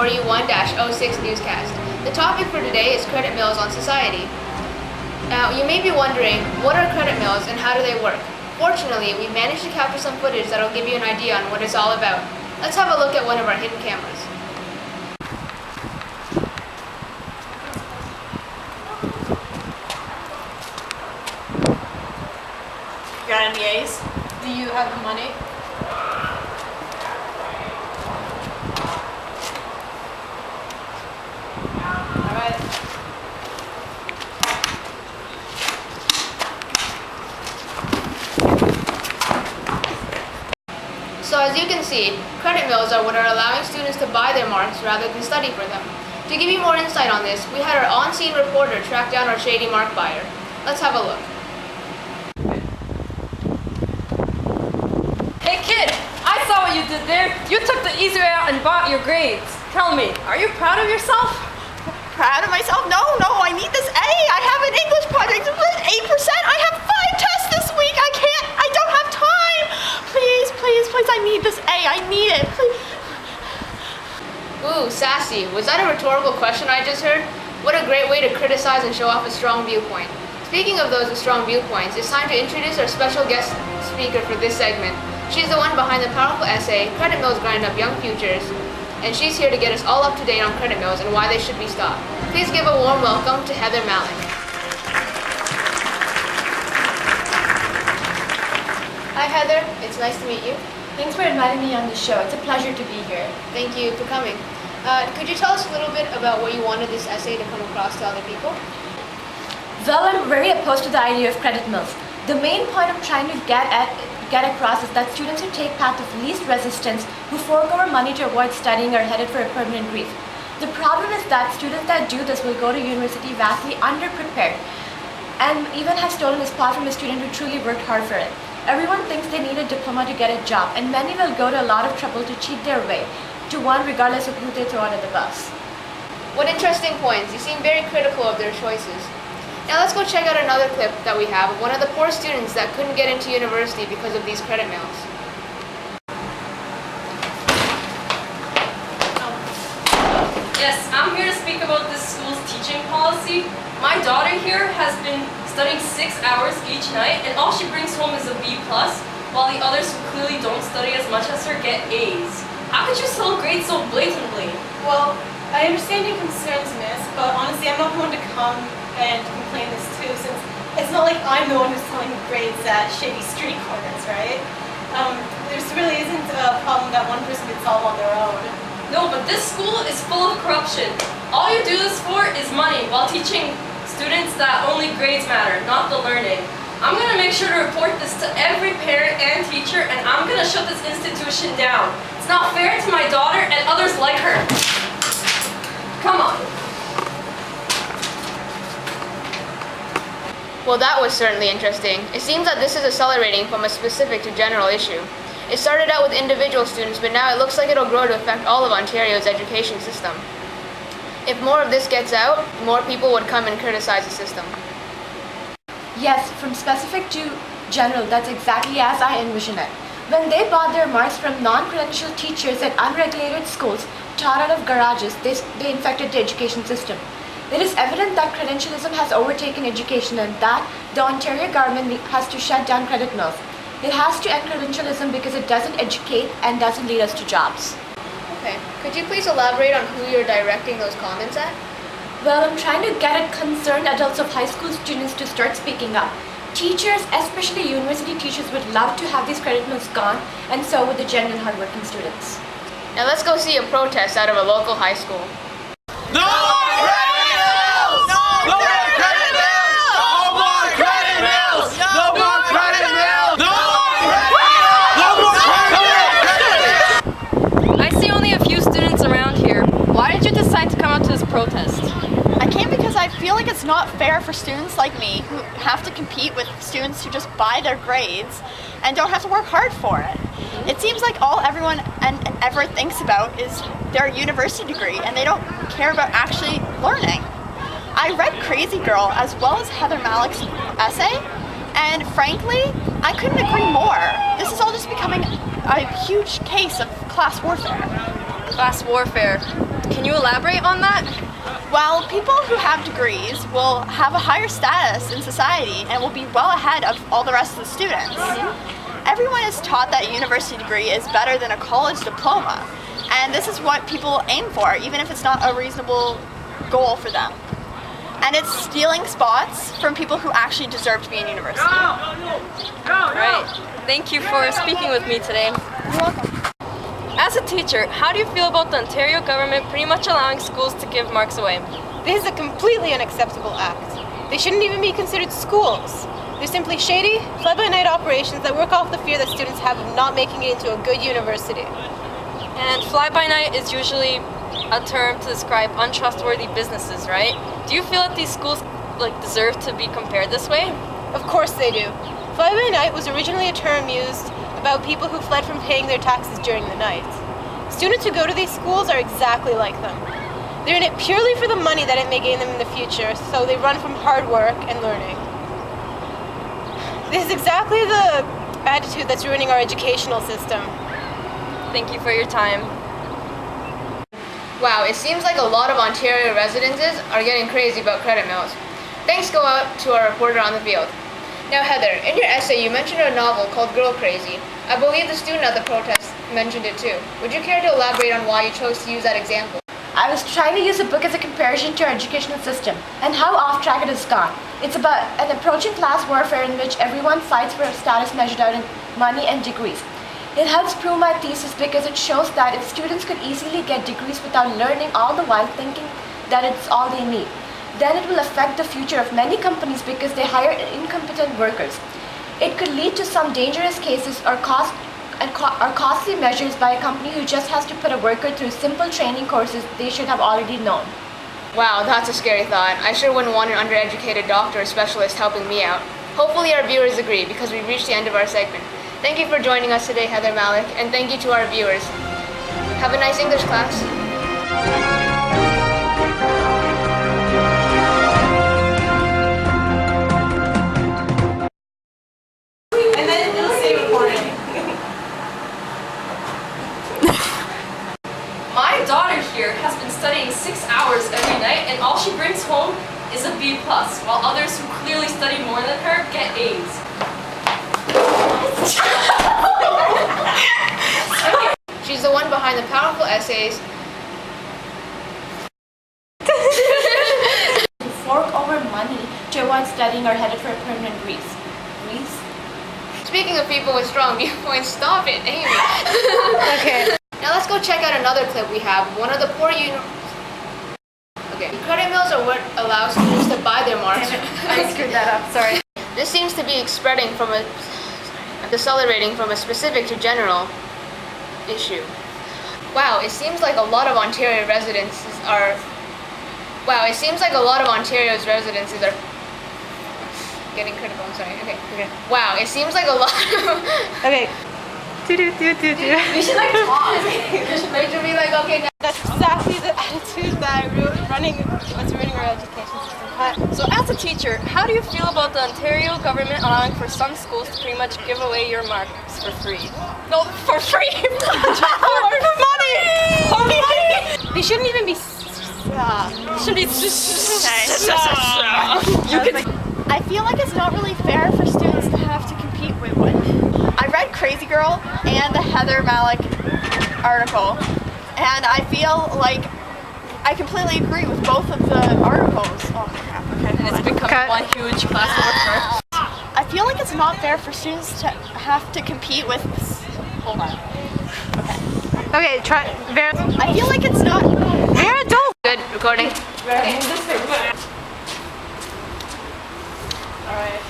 ENG4U1-06 newscast. The topic for today is credit mills on society. Now, you may be wondering, what are credit mills and how do they work? Fortunately, we managed to capture some footage that will give you an idea on what it's all about. Let's have a look at one of our hidden cameras. You got any A's? Do you have the money? Alright. So as you can see, credit mills are what are allowing students to buy their marks rather than study for them. To give you more insight on this, we had our on-scene reporter track down our shady mark buyer. Let's have a look. Hey kid, I saw what you did there. You took the easy way out and bought your grades. Tell me, are you proud of yourself? Proud of myself? No, I need this A. I have an English project with 8%. I have 5 tests this week. I don't have time. Please, I need this A. I need it. Please. Ooh, sassy. Was that a rhetorical question I just heard? What a great way to criticize and show off a strong viewpoint. Speaking of those with strong viewpoints, it's time to introduce our special guest speaker for this segment. She's the one behind the powerful essay, Credit Mills Grind Up Young Futures, and she's here to get us all up to date on credit mills and why they should be stopped. Please give a warm welcome to Heather Malik. Hi Heather, it's nice to meet you. Thanks for inviting me on the show. It's a pleasure to be here. Thank you for coming. Could you tell us a little bit about what you wanted this essay to come across to other people? Well, I'm very opposed to the idea of credit mills. The main point I'm trying to get across is that students who take path of least resistance, who forego money to avoid studying, are headed for a permanent grief. The problem is that students that do this will go to university vastly underprepared and even have stolen a spot from a student who truly worked hard for it. Everyone thinks they need a diploma to get a job, and many will go to a lot of trouble to cheat their way to one regardless of who they throw under the bus. What interesting points. You seem very critical of their choices. Now let's go check out another clip that we have of one of the poor students that couldn't get into university because of these credit mills. Yes, I'm here to speak about this school's teaching policy. My daughter here has been studying 6 hours each night, and all she brings home is a B+, while the others who clearly don't study as much as her get A's. How could you sell grades so blatantly? Well, I understand your concerns, miss, but honestly, I'm not going to come and complain this too, since it's not like I'm the one who's selling grades at shady street corners, right? There really isn't a problem that one person could solve on their own. No, but this school is full of corruption. All you do this for is money, while teaching students that only grades matter, not the learning. I'm going to make sure to report this to every parent and teacher, and I'm going to shut this institution down. It's not fair to my daughter and others like her. Come on. Well, that was certainly interesting. It seems that this is accelerating from a specific to general issue. It started out with individual students, but now it looks like it'll grow to affect all of Ontario's education system. If more of this gets out, more people would come and criticize the system. Yes, from specific to general, that's exactly as I envision it. When they bought their marks from non-credential teachers at unregulated schools taught out of garages, they infected the education system. It is evident that credentialism has overtaken education and that the Ontario government has to shut down credit mills. It has to end credentialism because it doesn't educate and doesn't lead us to jobs. Okay, could you please elaborate on who you're directing those comments at? Well, I'm trying to get at concerned adults of high school students to start speaking up. Teachers, especially university teachers, would love to have these credit mills gone, and so would the genuine hardworking students. Now let's go see a protest out of a local high school. No more credit mills! No more credit mills! No more credit mills! No more credit mills! No more credit mills! I see only a few students around here. Why did you decide to come out to this protest? I came because I feel like it's not fair for students like me who have to compete with students who just buy their grades and don't have to work hard for it. It seems like all everyone ever thinks about is their university degree, and they don't care about actually learning. I read Crazy Girl as well as Heather Malik's essay, and frankly, I couldn't agree more. This is all just becoming a huge case of class warfare. Class warfare. Can you elaborate on that? Well, people who have degrees will have a higher status in society and will be well ahead of all the rest of the students. Everyone is taught that a university degree is better than a college diploma, and this is what people aim for, even if it's not a reasonable goal for them. And it's stealing spots from people who actually deserve to be in university. Right. Thank you for speaking with me today. You're welcome. As a teacher, how do you feel about the Ontario government pretty much allowing schools to give marks away? This is a completely unacceptable act. They shouldn't even be considered schools. They're simply shady, fly-by-night operations that work off the fear that students have of not making it into a good university. And fly-by-night is usually a term to describe untrustworthy businesses, right? Do you feel that these schools deserve to be compared this way? Of course they do. Fly-by-night was originally a term used about people who fled from paying their taxes during the night. Students who go to these schools are exactly like them. They're in it purely for the money that it may gain them in the future, so they run from hard work and learning. This is exactly the attitude that's ruining our educational system. Thank you for your time. Wow, it seems like a lot of Ontario residences are getting crazy about credit mills. Thanks go out to our reporter on the field. Now Heather, in your essay you mentioned a novel called Girl Crazy. I believe the student at the protest mentioned it too. Would you care to elaborate on why you chose to use that example? I was trying to use the book as a comparison to our educational system and how off track it has gone. It's about an approaching class warfare in which everyone fights for status measured out in money and degrees. It helps prove my thesis because it shows that if students could easily get degrees without learning all the while thinking that it's all they need, then it will affect the future of many companies because they hire incompetent workers. It could lead to some dangerous cases or costly measures by a company who just has to put a worker through simple training courses they should have already known. Wow, that's a scary thought. I sure wouldn't want an undereducated doctor or specialist helping me out. Hopefully our viewers agree because we've reached the end of our segment. Thank you for joining us today, Heather Malik, and thank you to our viewers. Have a nice English class. And then it'll say recording. My daughter here has been studying 6 hours every night and all she brings home is a B+, while others who clearly study more than her get A's. She's the one behind the powerful essays. Fork over money to avoid studying or headed for a permanent Greece. Speaking of people with strong viewpoints, stop it, Amy. Okay. Now let's go check out another clip we have. One of the poor Okay. Credit mills are what allows students to buy their marks. I screwed that up, sorry. This seems to be decelerating from a specific to general issue. Wow, it seems like a lot of Ontario's residences are getting critical. I'm sorry. Okay. Wow, it seems like a lot of Okay. We should pause. we should be like, okay, now. That's exactly the attitude that what's ruining our education system. So as a teacher, how do you feel about the Ontario government allowing for some schools to pretty much give away your marks for free? No, for free! for money! They shouldn't even be. I feel like it's not really fair for students to have to compete with one. I read Crazy Girl and the Heather Malik article, and I feel like I completely agree with both of the articles. Oh crap, okay. It's become one huge class warfare. I feel like it's not fair for students to have to compete with. Hold on. Okay, try. I feel like it's not. Vera, don't. Good, recording. Alright.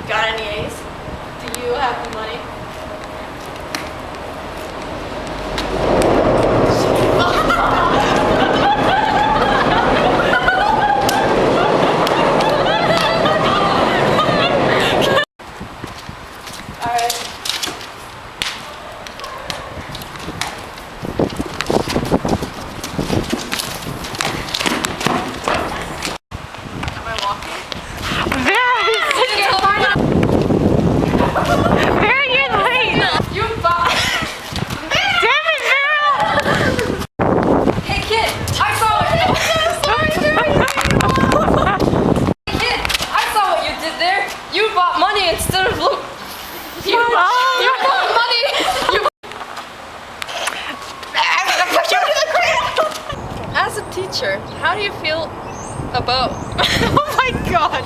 Got any A's? Do you have the money? Oh my god,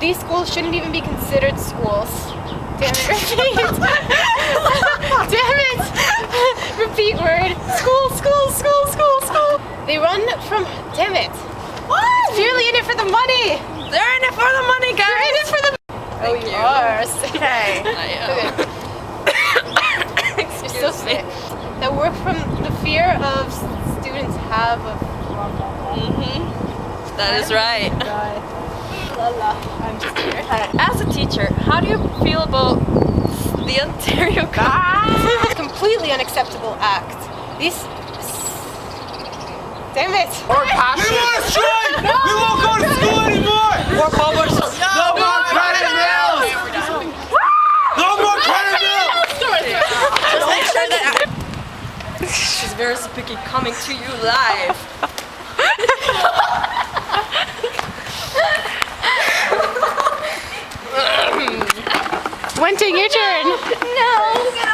these schools shouldn't even be considered schools. Damn it, repeat. Damn it. Repeat word. School, school, school, school, school. They run from, damn it. What? It's purely in it for the money. They're in it for the money, guys. They're in it for the Thank you you. are. Okay. You're so sick. That work from the fear of students have of That is right. I'm just here. As a teacher, how do you feel about the Ontario Completely unacceptable act. These. Damn it! We want to strike! We won't go to school anymore! More public. No more credit bills! No more credit bills! Just make sure that this is very spiky coming to you live. Wenting, your turn. No, get